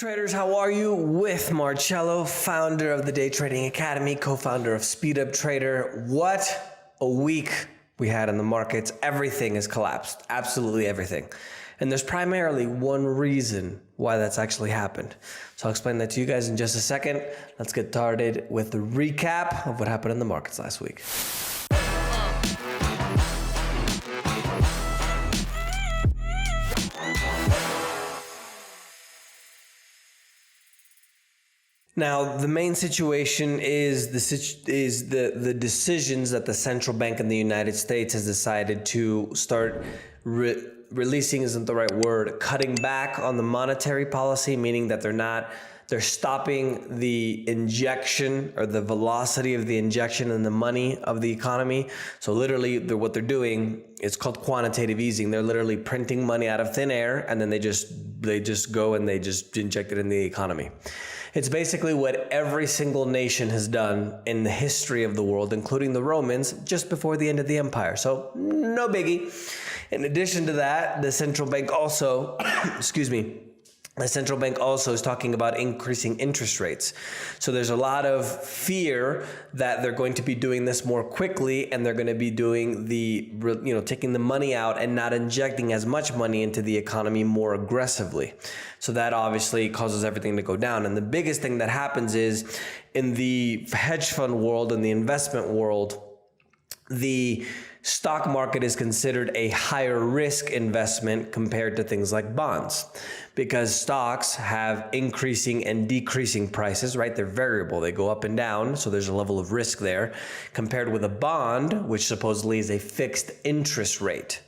Traders, how are you? With Marcello, founder of the Day Trading Academy, co-founder of Speed Up Trader. What a week we had in the markets. Everything has collapsed, absolutely everything. And there's primarily one reason why that's actually happened. So I'll explain that to you guys in just a second. Let's get started with the recap of what happened in the markets last week. Now, the main situation is the decisions that the central bank in the United States has decided to start releasing isn't the right word, cutting back on the monetary policy, meaning that they're stopping the injection or the velocity of the injection and the money of the economy. So literally what they're doing, it's called quantitative easing. They're literally printing money out of thin air, and then they just go and they just inject it in the economy. It's basically what every single nation has done in the history of the world, including the Romans, just before the end of the empire. So no biggie. In addition to that, the central bank also, the central bank also is talking about increasing interest rates. So there's a lot of fear that they're going to be doing this more quickly, and they're going to be doing taking the money out and not injecting as much money into the economy more aggressively. So that obviously causes everything to go down. And the biggest thing that happens is in the hedge fund world and the investment world, the stock market is considered a higher risk investment compared to things like bonds, because stocks have increasing and decreasing prices, right? They're variable, they go up and down, so there's a level of risk there, compared with a bond, which supposedly is a fixed interest rate.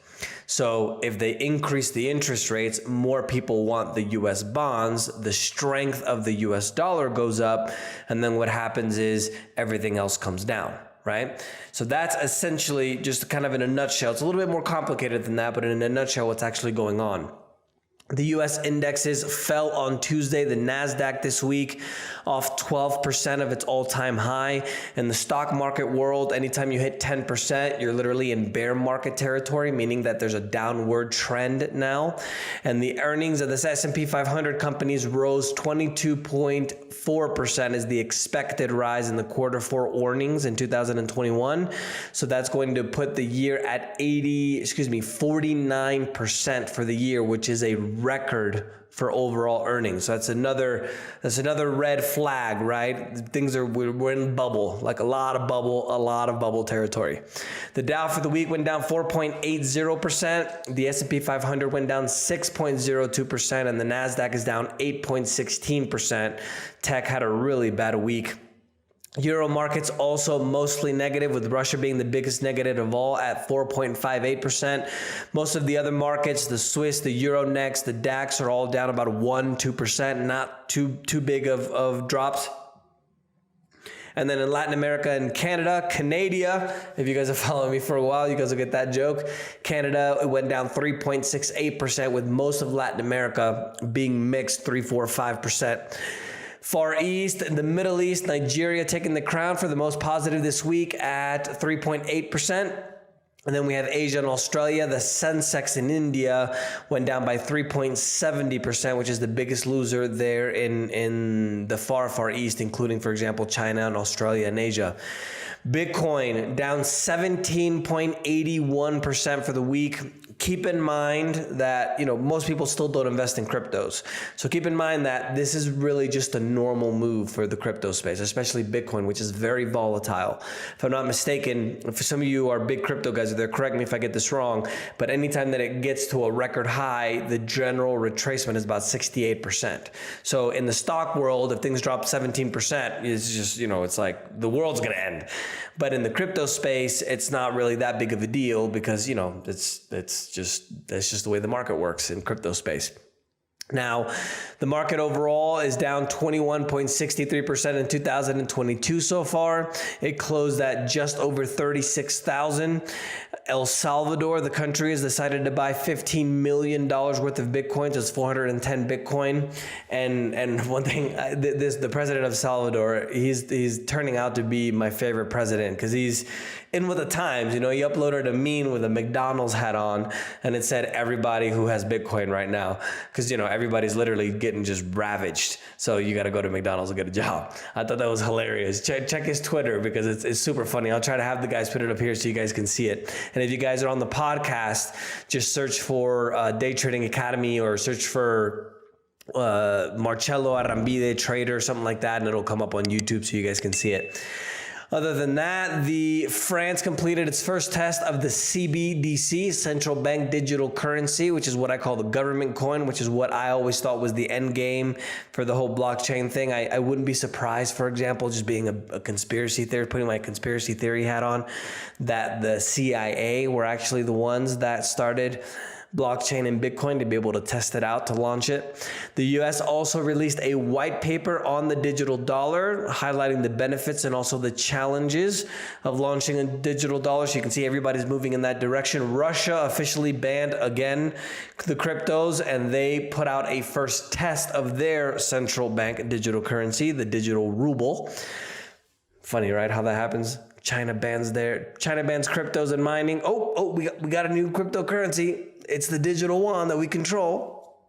So if they increase the interest rates, more people want the US bonds, the strength of the US dollar goes up, and then what happens is everything else comes down. Right? So that's essentially just kind of in a nutshell. It's a little bit more complicated than that, but in a nutshell, what's actually going on. The US indexes fell on Tuesday. The NASDAQ this week off 12% of its all-time high. In the stock market world, anytime you hit 10%, you're literally in bear market territory, meaning that there's a downward trend now. And the earnings of the S&P 500 companies rose 22.4% is the expected rise in the quarter four earnings in 2021. So that's going to put the year at 49% for the year, which is a record for overall earnings. So that's another red flag, right? We're in bubble, like a lot of bubble territory. The Dow for the week went down 4.80%. The S&P 500 went down 6.02%, and the NASDAQ is down 8.16%. Tech had a really bad week. Euro markets also mostly negative, with Russia being the biggest negative of all at 4.58%. Most of the other markets, the Swiss, the Euronext, the DAX are all down about 1-2%, not too big of drops. And then in Latin America and Canada, if you guys have followed me for a while, you guys will get that joke. Canada, it went down 3.68%, with most of Latin America being mixed 3-5%. Far East, the Middle East, Nigeria taking the crown for the most positive this week at 3.8%. And then we have Asia and Australia. The Sensex in India went down by 3.70%, which is the biggest loser there in the far East, including, for example, China and Australia and Asia. Bitcoin down 17.81% for the week. Keep in mind that, most people still don't invest in cryptos. So keep in mind that this is really just a normal move for the crypto space, especially Bitcoin, which is very volatile. If I'm not mistaken, for some of you who are big crypto guys, correct me if I get this wrong, but anytime that it gets to a record high, the general retracement is about 68%. So in the stock world, if things drop 17%, it's just, it's like the world's going to end. But in the crypto space, it's not really that big of a deal because, that's just the way the market works in crypto space. Now, the market overall is down 21.63% in 2022 so far. It closed at just over 36,000. El Salvador, the country, has decided to buy $15 million worth of Bitcoins. It's 410 Bitcoin. And one thing, the president of El Salvador, he's turning out to be my favorite president, because he's in with the times. You know, he uploaded a meme with a McDonald's hat on, and it said everybody who has Bitcoin right now, because you know everybody's literally getting just ravaged. So you got to go to McDonald's and get a job. I thought that was hilarious. Check his Twitter because it's super funny. I'll try to have the guys put it up here so you guys can see it. And if you guys are on the podcast, just search for Day Trading Academy or search for Marcello Arrambide Trader, something like that, and it'll come up on YouTube so you guys can see it. Other than that, France completed its first test of the CBDC, central bank digital currency, which is what I call the government coin, which is what I always thought was the end game for the whole blockchain thing. I wouldn't be surprised, for example, just being a conspiracy theory, putting my conspiracy theory hat on, that the CIA were actually the ones that started blockchain and Bitcoin to be able to test it out, to launch it. The US also released a white paper on the digital dollar, highlighting the benefits and also the challenges of launching a digital dollar. So you can see everybody's moving in that direction. Russia officially banned again the cryptos, and they put out a first test of their central bank digital currency, the digital ruble. Funny, right? How that happens. China bans cryptos and mining. We got a new cryptocurrency. It's the digital one that we control.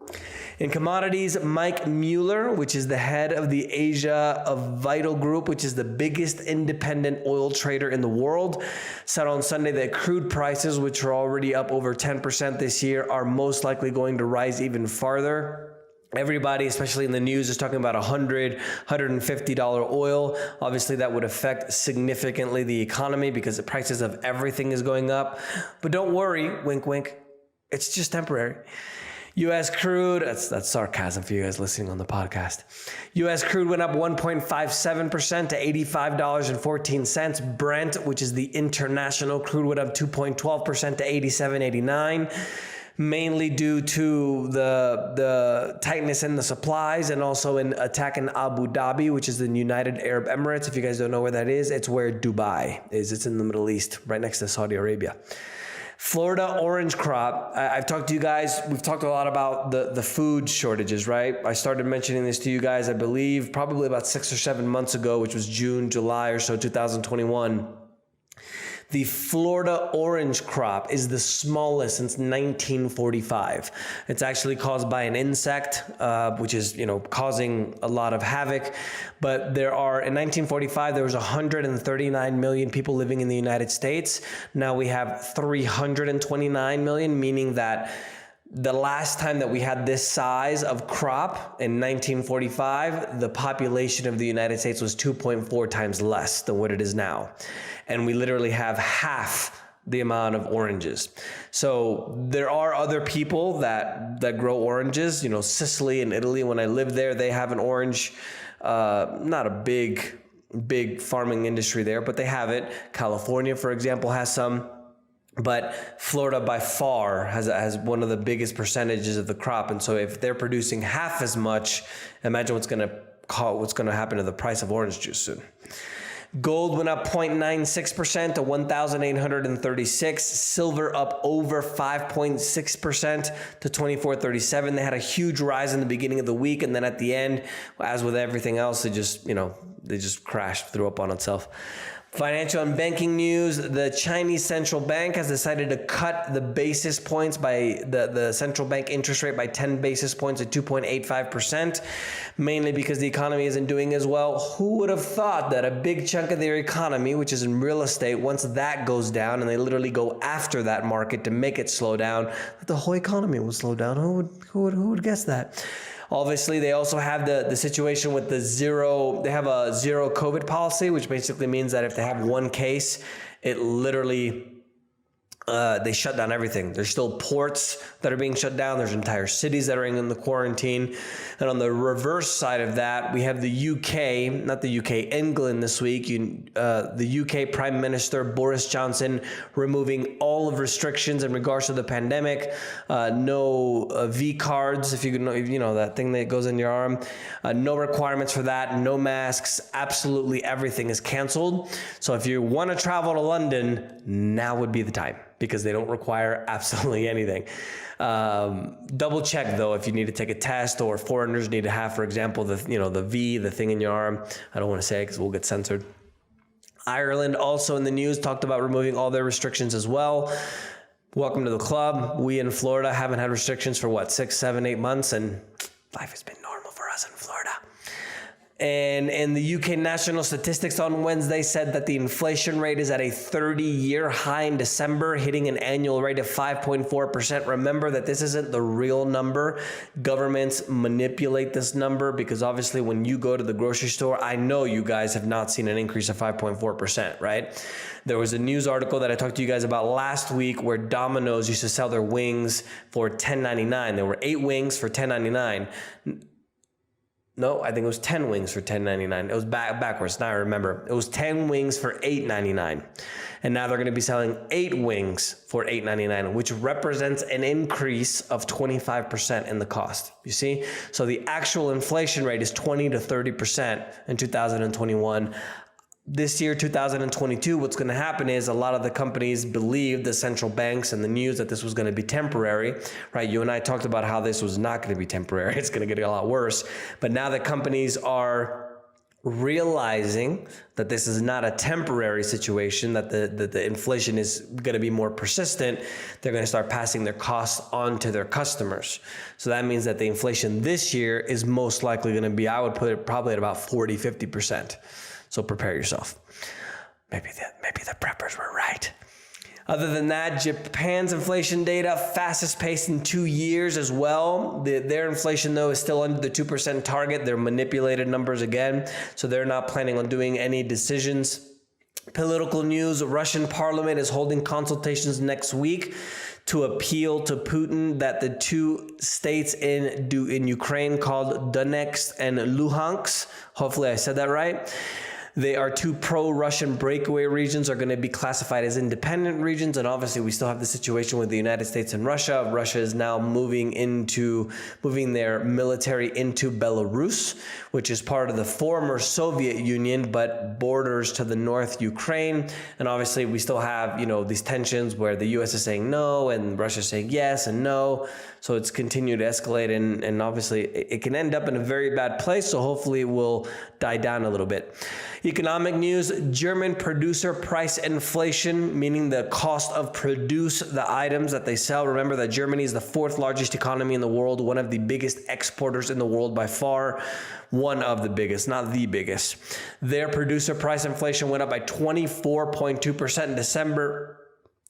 In commodities, Mike Mueller, which is the head of the Asia of Vital Group, which is the biggest independent oil trader in the world, said on Sunday that crude prices, which are already up over 10% this year, are most likely going to rise even farther. Everybody, especially in the news, is talking about $100, $150 oil. Obviously, that would affect significantly the economy because the prices of everything is going up. But don't worry, wink, wink, it's just temporary. U.S. crude, that's sarcasm for you guys listening on the podcast. U.S. crude went up 1.57% to $85.14. Brent, which is the international crude, went up 2.12% to $87.89. Mainly due to the tightness in the supplies and also an attack in Abu Dhabi, which is the United Arab Emirates. If you guys don't know where that is, it's where Dubai is. It's in the Middle East, right next to Saudi Arabia. Florida orange crop. I've talked to you guys, we've talked a lot about the food shortages, right? I started mentioning this to you guys, I believe, probably about 6 or 7 months ago, which was June, July or so, 2021. The Florida orange crop is the smallest since 1945. It's actually caused by an insect, which is, causing a lot of havoc. But in 1945, there was 139 million people living in the United States. Now we have 329 million, meaning that the last time that we had this size of crop in 1945, the population of the United States was 2.4 times less than what it is now. And we literally have half the amount of oranges. So there are other people that grow oranges. Sicily and Italy, when I lived there, they have an orange, not a big farming industry there, but they have it. California, for example, has some. But Florida by far has one of the biggest percentages of the crop. And so if they're producing half as much, imagine what's going to happen to the price of orange juice soon. Gold went up 0.96% to 1,836. Silver up over 5.6% to 2,437. They had a huge rise in the beginning of the week, and then at the end, as with everything else, they just crashed, threw up on itself. Financial and banking news, the Chinese central bank has decided to cut the basis points by the central bank interest rate by 10 basis points at 2.85%, mainly because the economy isn't doing as well. Who would have thought that a big chunk of their economy, which is in real estate, once that goes down and they literally go after that market to make it slow down, that the whole economy will slow down? Who would guess that? Obviously, they also have the situation with they have a zero COVID policy, which basically means that if they have one case, it literally, they shut down everything. There's still ports that are being shut down. There's entire cities that are in the quarantine. And on the reverse side of that, we have England this week. The UK Prime Minister Boris Johnson removing all of restrictions in regards to the pandemic. No V cards, if you know that thing that goes in your arm. No requirements for that. No masks. Absolutely everything is canceled. So if you want to travel to London, now would be the time, because they don't require absolutely anything. Double check though if you need to take a test, or foreigners need to have, for example, the V, the thing in your arm. I don't want to say it because we'll get censored. Ireland also in the news talked about removing all their restrictions as well. Welcome to the club. We in Florida haven't had restrictions for what, 6, 7, 8 months, and life has been normal for us in Florida. And the UK National Statistics on Wednesday said that the inflation rate is at a 30-year high in December, hitting an annual rate of 5.4%. Remember that this isn't the real number. Governments manipulate this number because obviously when you go to the grocery store, I know you guys have not seen an increase of 5.4%, right? There was a news article that I talked to you guys about last week where Domino's used to sell their wings for $10.99. There were 8 wings for $10.99. No, I think it was 10 wings for $10.99. It was backwards. Now I remember. It was 10 wings for $8.99. And now they're going to be selling 8 wings for $8.99, which represents an increase of 25% in the cost. You see? So the actual inflation rate is 20 to 30% in 2021. This year, 2022, what's going to happen is a lot of the companies believe, the central banks and the news, that this was going to be temporary, right? You and I talked about how this was not going to be temporary. It's going to get a lot worse. But now that companies are realizing that this is not a temporary situation, that the inflation is going to be more persistent, they're going to start passing their costs on to their customers. So that means that the inflation this year is most likely going to be, I would put it probably at about 40, 50%. So prepare yourself. Maybe the preppers were right. Other than that, Japan's inflation data, fastest pace in 2 years as well. Their inflation, though, is still under the 2% target. They're manipulated numbers again, so they're not planning on doing any decisions. Political news, Russian parliament is holding consultations next week to appeal to Putin that the 2 states in Ukraine called Donetsk and Luhansk, hopefully I said that right, they are 2 pro-Russian breakaway regions, are going to be classified as independent regions. And obviously we still have the situation with the United States and Russia. Russia is now moving their military into Belarus, which is part of the former Soviet Union, but borders to the north Ukraine. And obviously we still have, these tensions where the US is saying no and Russia is saying yes and no. So it's continued to escalate, and obviously it can end up in a very bad place. So hopefully it will die down a little bit. Economic news, German producer price inflation, meaning the cost of produce the items that they sell. Remember that Germany is the 4th largest economy in the world, one of the biggest exporters in the world by far, one of the biggest, not the biggest. Their producer price inflation went up by 24.2% in December,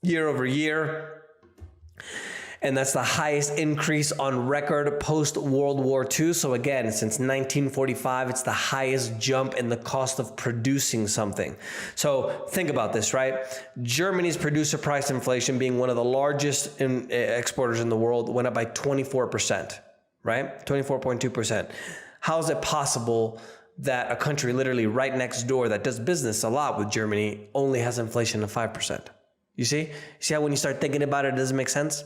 year over year. And that's the highest increase on record post-World War II. So again, since 1945, it's the highest jump in the cost of producing something. So think about this, right? Germany's producer price inflation, being one of the largest exporters in the world, went up by 24%, right? 24.2%. How is it possible that a country literally right next door that does business a lot with Germany only has inflation of 5%? You see? See how when you start thinking about it, it doesn't make sense?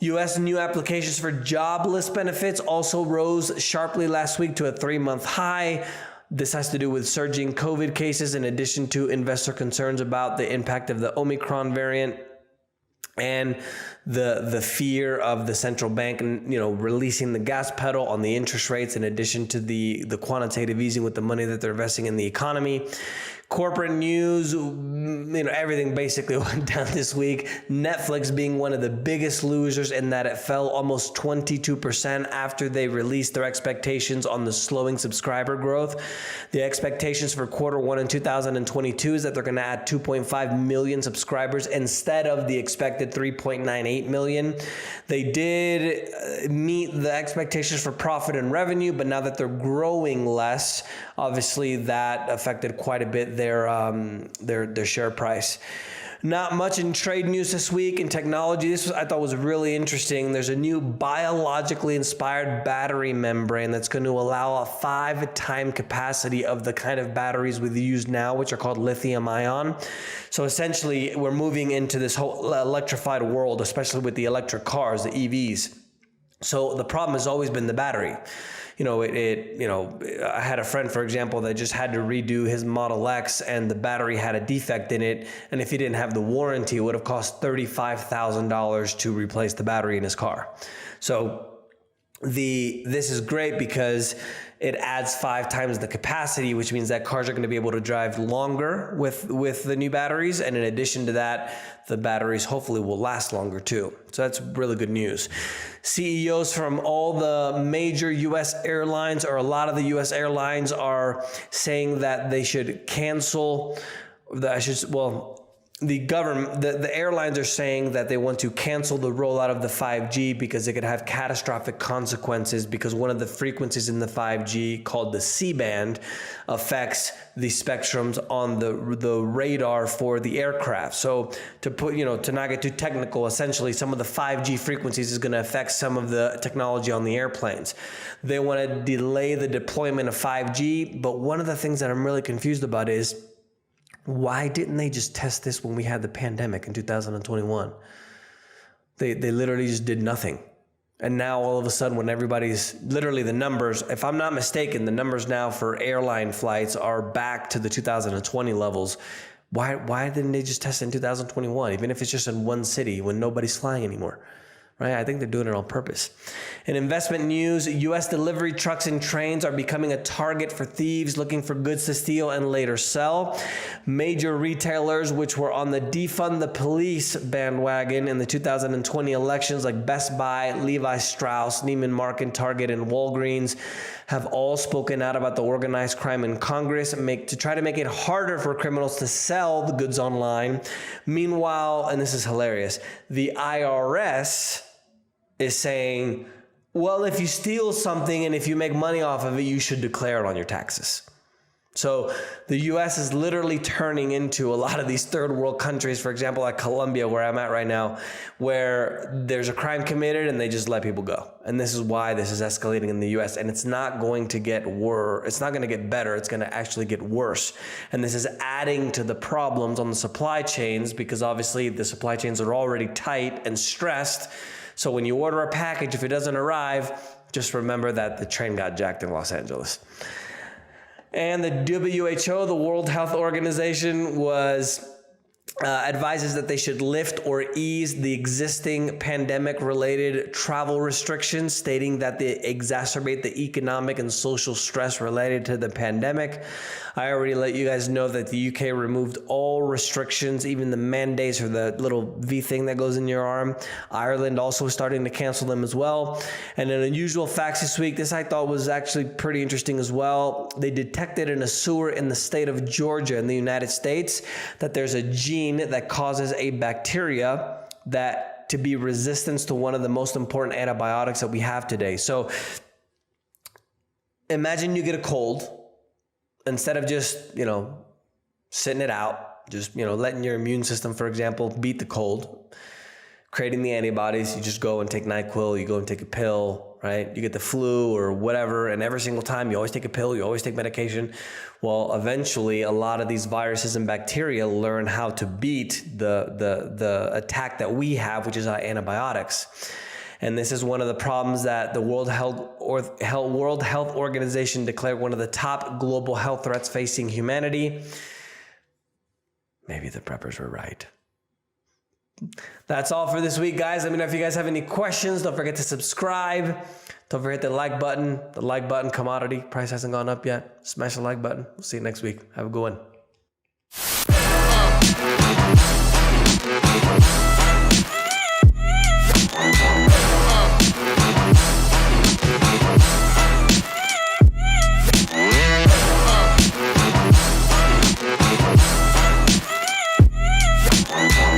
U.S. new applications for jobless benefits also rose sharply last week to a 3-month high. This has to do with surging COVID cases in addition to investor concerns about the impact of the Omicron variant and the fear of the central bank, releasing the gas pedal on the interest rates in addition to the quantitative easing with the money that they're investing in the economy. Corporate news, everything basically went down this week. Netflix being one of the biggest losers in that it fell almost 22% after they released their expectations on the slowing subscriber growth. The expectations for Q1 in 2022 is that they're going to add 2.5 million subscribers instead of the expected 3.98 million. They did meet the expectations for profit and revenue, but now that they're growing less, obviously that affected quite a bit their share price. Not much in trade news this week. In technology, I thought was really interesting. There's a new biologically inspired battery membrane that's going to allow a 5-time capacity of the kind of batteries we use now, which are called lithium ion. So essentially, we're moving into this whole electrified world, especially with the electric cars, the EVs. So the problem has always been the battery. I had a friend, for example, that just had to redo his Model X and the battery had a defect in it. And if he didn't have the warranty, it would have cost $35,000 to replace the battery in his car. So this is great because it adds 5 times the capacity, which means that cars are going to be able to drive longer with the new batteries. And in addition to that, the batteries hopefully will last longer too. So that's really good news. CEOs from all the major US airlines, or a lot of the US airlines, are saying that they should cancel, the airlines are saying that they want to cancel the rollout of the 5G because it could have catastrophic consequences, because one of the frequencies in the 5G, called the C-band, affects the spectrums on the radar for the aircraft. So to not get too technical, essentially some of the 5G frequencies is going to affect some of the technology on the airplanes. They want to delay the deployment of 5G, but one of the things that I'm really confused about is, why didn't they just test this when we had the pandemic in 2021? They literally just did nothing. And now all of a sudden, when everybody's, literally the numbers, if I'm not mistaken, the numbers now for airline flights are back to the 2020 levels. Why didn't they just test it in 2021, even if it's just in one city when nobody's flying anymore? Right? I think they're doing it on purpose. In investment news, U.S. delivery trucks and trains are becoming a target for thieves looking for goods to steal and later sell. Major retailers which were on the defund the police bandwagon in the 2020 elections, like Best Buy, Levi Strauss, Neiman Marcus, Target, and Walgreens, have all spoken out about the organized crime in Congress to try to make it harder for criminals to sell the goods online. Meanwhile, and this is hilarious, the IRS is saying, well, if you steal something and if you make money off of it, you should declare it on your taxes. So the U.S. is literally turning into a lot of these third world countries, for example, like Colombia, where I'm at right now, where there's a crime committed and they just let people go. And this is why this is escalating in the U.S. And it's not going to get worse. It's not going to get better. It's going to actually get worse. And this is adding to the problems on the supply chains, because obviously the supply chains are already tight and stressed. So when you order a package, if it doesn't arrive, just remember that the train got jacked in Los Angeles. And the WHO, the World Health Organization, advises that they should lift or ease the existing pandemic-related travel restrictions, stating that they exacerbate the economic and social stress related to the pandemic. I already let you guys know that the UK removed all restrictions, even the mandates or the little V thing that goes in your arm. Ireland also starting to cancel them as well. And an unusual facts this week, this I thought was actually pretty interesting as well. They detected in a sewer in the state of Georgia in the United States that there's a gene that causes a bacteria that to be resistant to one of the most important antibiotics that we have today. So imagine you get a cold. Instead of just, sitting it out, just, letting your immune system, for example, beat the cold, creating the antibodies, you just go and take NyQuil, you go and take a pill, right? You get the flu or whatever, and every single time you always take a pill, you always take medication. Well, eventually, a lot of these viruses and bacteria learn how to beat the attack that we have, which is our antibiotics. And this is one of the problems that the World Health Organization declared one of the top global health threats facing humanity. Maybe the preppers were right. That's all for this week, guys. Let me know if you guys have any questions. Don't forget to subscribe. Don't forget the like button. The like button commodity price hasn't gone up yet. Smash the like button. We'll see you next week. Have a good one.